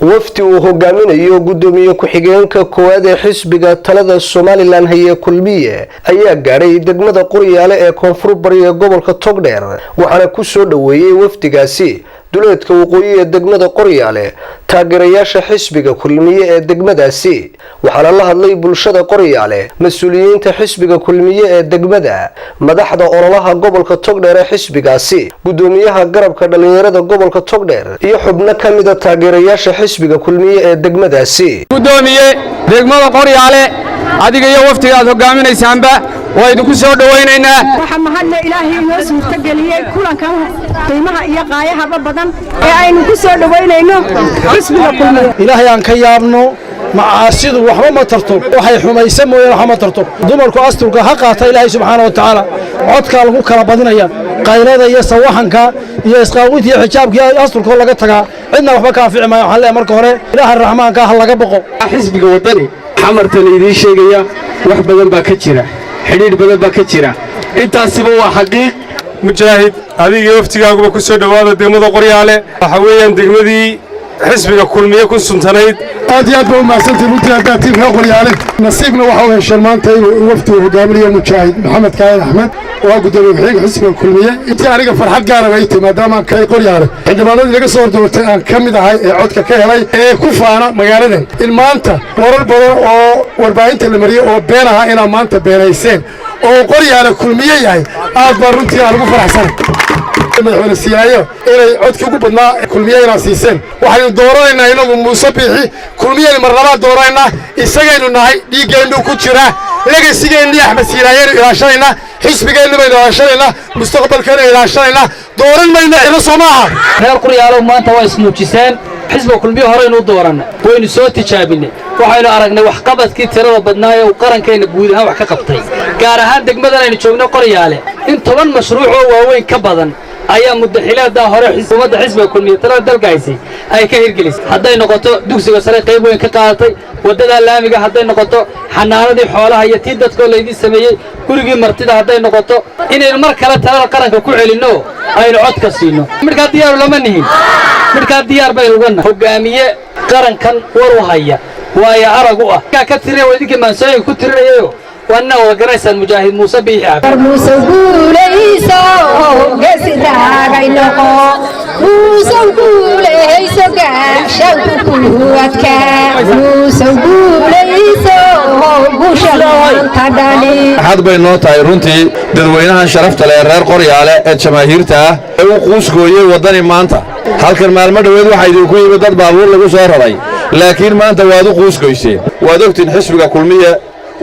wafdi uu hogaaminayo gudoomiye ku-xigeenka koowaad ee xisbiga talada Somaliland haye kulmiye ayaa gaaray degmada Qoryaale ee koonfur bari ee gobolka Togdheer waxaana ku soo dhaweeyay wafdigaasi duleedka waqooyi ee degmada Qoryaale taageerayaasha xisbiga kulmiye ee degmadaasi waxaana la hadlay bulshada Qoryaale mas'uuliyiinta xisbiga kulmiye ee degmada madaxda ololaha gobolka Togdheer ee xisbigaasi gudoomiyaha garabka dhalinyarada gobolka Togdheer iyo xubno kamid ah taageerayaasha xisbiga kulmiye ee degmadaasi gudoomiye degmada Qoryaale adiga iyo waftigaad hogaaminaysaanba waa idinku soo dhaweynaynaa waxa mahadle ilaahay inoo suurta galiyay kulankan qiimaha iyo qaayaha badan ee aynu ku soo dhaweynayno xisbiga kulmiye ilaahay aan ka yaabno macaasidu waxba ma tarto waxay xumaysan mooyeen waxba ma tarto dumarku asturka ha qaata ilaahay subxaanahu wa tacaala codka lagu kala badinaya qaylada iyo sawaxanka iyo isqaawinta iyo xijaabka asturka laga tagaa cidna waxba ka anfici maayo waxaan leeyahay marka hore ilaahay raxmaanka ha laga boqo xisbiga wadani xamartan idin sheegaya wax badan baa ka jira xiriir badan baa ka jira intaasiba waa xaqiiq mujaahid adiga waftigaaguba ku soo dhawaada degmada Qoryaale waxa weeyaan degmadii xisbiga kulmiye ku suntanayd aad iyo aad baa u mahadsantahay runtii haddaad tiimka Qoryaale nasiibna waxa uu heshay maanta inuu waftigu hogaamiyo mujaahid maxamed kaayan axmed oo gudoomiye ku-xigeenka xisbiga kulmiye intii aniga farxad gaar ah ay tahay maadaama aan kay Qoryaale xildhibaanadii laga soo doortay aan ka mid ahay ee codka ka helay ee ku faana magaaladan in maanta warar badan oo warbaahinta la mariyay oo been aha inaan maanta beenayseen oo Qoryaale kulmiye yahay aad baa runtii aan ugu faraxsanahay madaxweyne siiyaayo inay codkii ugu badnaa kulmiye inaan siiseen waxaynu dooranaynaa inagu Muuse Biixi kulmiyeen mar labaad dooraynaa isagaynu nahay dhiigeennu ku jira legasigeennii Axmed Siiraayeen ilaashanaynaa xisbigeennu baynu ilaashanaynaa mustaqbalkeena ilaashanaynaa dooran mayna ila Soomaaliya reer Qoryaale maanta waa ismuujiseen xisbiga kulmiye hore inuu dooran waynu soo tijaabinay waxaynu aragnay wax qabadkii tirada badnaa ee qarankeena guud ahaan wax ka qabtay gaar ahaan degmadan aynu joogno Qoryaale in 10 mashruuc oo waaweyn ka badan ayaa mudaxilaada hore xukuumadda xisbiga kulmiye talada dalka haysay ay ka hirgelisay haday noqoto dugsiga sare qayb weyn ka qaadatay wadada laamiga haday noqoto xanaanadii xoolaha iyo tii dadka leedii sameeyay gurigii martida haday noqoto inaynu mar kale talada qaranka ku celino aynu cod ka siino marka diyaar lama nihin marka diyaar bay uga hogaamiye qarankan war u haya waaya arag u ah ka tiriyay wadinka maansooyin ku tiriyayo وانا وقريس المجاهد موسى بيحاب موسى قوليسو قسداغي لقو موسى قوليسو قاشو كواتكا موسى قوليسو قوشلوان تدالي حد بينو تاي runtii dadweynahan sharafta leh reer Qoryaale ee jamaahiirta ah ee uu qoysgooyay wadani maanta halkan maalmo dhaweed waxa idinku yimid dad baabuur lagu soo raray laakiin maanta waad u qoysgoyseen waad ogtiin xisbiga kulmiye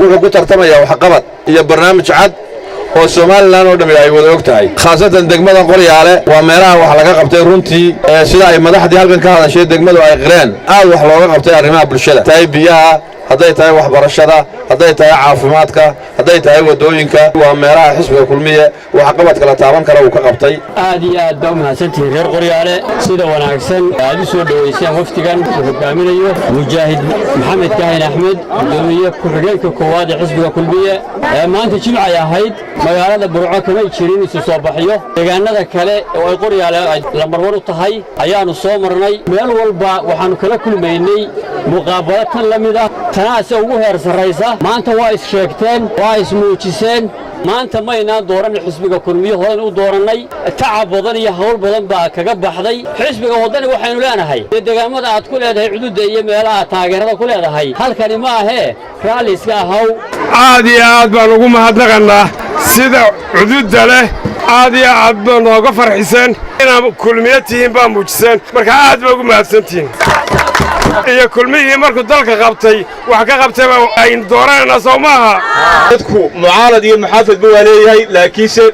wuxuu ku tartamaya wax qabad iyo barnaamij cad oo Somaliland oo dhamay ay wada ogtahay khaasatan degmada Qoryaale waa meelaha wax laga qabtay runtii sida ay madaxdii halkan ka hadashay degmadu ay qireen aad wax looga qabtay arrimaha bulshada tahay biyaha haday tahay waxbarashada haday tahay caafimaadka haday tahay wadooyinka waa meelaha xisbiga kulmiye wax qabad kala taaban kara uu ka qabtay aad iyo aad baa mahadsantihiin reer Qoryaale sida wanaagsan aad u soo dhaweyseen waftigan hogaaminayo mujaahid maxamed kaayan axmed gudoomiye ku-xigeenka koowaad ee xisbiga kulmiye maanta jimca ay ahayd magaalada Burco kama jirin isu soo baxyo deegaanada kale oo ay Qoryaale la marwar u tahay ayaanu soo marnay meel walba waxaanu kala kulmaynay muqaabalatan lamid ah tanaasi ugu heer sareysa maanta waa is sheegteen waa is muujiseen maanta mayna dooran xisbiga kulmiye hore u dooranay tacab badan iyo hawl badan baa kaga baxday xisbiga wadani waxaynu leenahay deegaamada aad ku leedahay xuduudda iyo meelaha taageerada ku leedahay halkani ma ahee raali iska ahaw aad iyo aad baan ugu mahadnaqanaa sida xuduudda leh aad iyo aad baan nooga farxiseen inaad kulmiye tihiin baa muujiseen marka aad baa ugu mahadsantihiin iyo kulmiyii markuu dalka qabtay wax ka qabtay ay dooranayna Soomaaliya dadku mucaalad iyo muxaafid buu leeyahay laakiinse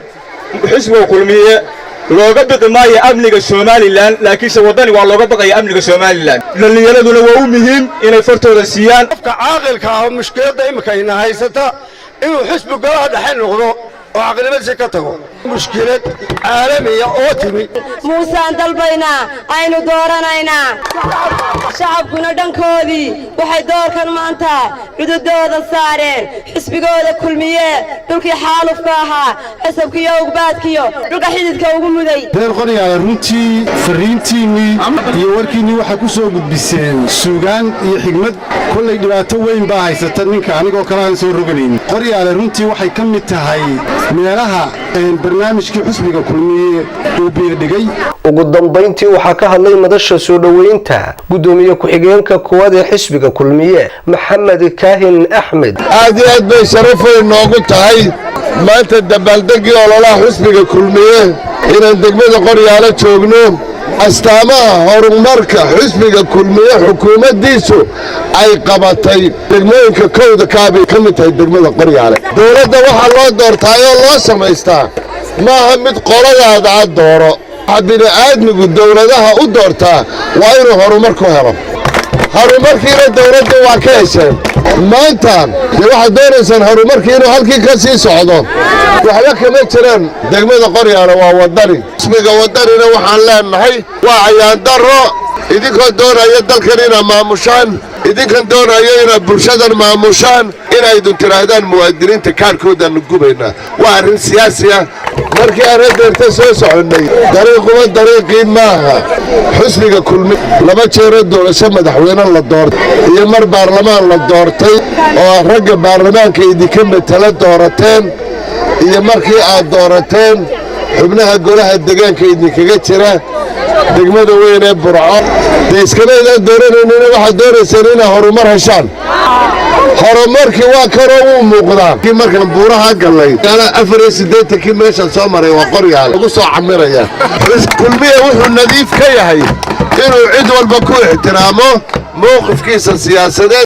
xisbiga kulmiye looga baqi maayo amniga Somaliland laakiinse wadani waa looga baqay amniga Somaliland dhalinyaraduna waa u muhiim inay fartooda siiyaan qofka caaqilka ah mushkilada imika ina haysata inuu xisbi golaha dhexe noqdo oo aqlabadiisa ka tago mushkilad caalami ah oo timi موسى دلبينا aynu dooranayna shacabkuna dhankoodii waxay doorkan maanta cududooda saareen xisbigooda kulmiye dhulkii xaalufka ahaa casabkiiyo ugbaadkiyo dhulka xididka ugu muday reer qoryaale runtii fariintiinnii iyo warkiinnii waxay ku soo gudbiseen suugaan iyo xigmad kollay dhibaato weyn baa haysata ninka anigoo kale aan soo roganaynin qoryaale runtii waxay ka mid tahay meelaha barnaamijkii xisbiga kulmiye uu biyadhigay ugu dambayntii waxaa ka hadlay madasha soo dhoweynta gudoomiye ku-xigeenka koowaad ee xisbiga kulmiye maxamed kaahin axmed aad iyo aad bay sharafay noogu tahay maanta dabaaldegii ololaha xisbiga kulmiye inaan degmada qoryaale joogno astaamaha horumarka xisbiga kulmiye xukuumaddiisu ay qabatay degmooyinka kowda kaabay ka mid tahay degmada qoryaale dowladda waxaa loo doortaayoo loo samaystaa maaha mid qoladaada a dooro waxaa bini'aadmigu dowladaha u doortaa waa inuu horumar ku helo horumarkiina dowladda waa ka hesheen maanta dee waxaad doonaysaan horumarkii inuu halkii ka sii socdo waxba kama jiraan degmada qoryaale waa waddani xisbiga waddanina waxaan leenahay waa cayaandaro idinkoo doonaya dalkan inaad maamushaan idinkan doonaya inaad bulshadan maamushaan inaydun tidhaahdaan muwaadiniinta kaarhkoodaannu gubaynaa waa arrin siyaasi ah markii aan hadeerta soo soconnay dariiquba dariiqii maaha xisbiga kulmi laba jeeroo doorasho madaxweyne la doortay iyo mar baarlamaan la doortay oo ragga baarlamaanka idinka matala doorateen iyo markii aad doorateen xubnaha golaha deegaanka idinkaga jira degmada weyn ee burco dee iskamaydaan dooranaynina waxaad doonaysaan inaad horumar heshaan horumarkii waa kanoo wuu muuqdaa markaan buuraha gallay 84kii meeshaan soo maray waa qoryaale lagu soo camiraya kulmiye wuxuu nadiif ka yahay inuu cid walba ku ixtiraamo mowqifkiisa siyaasadeed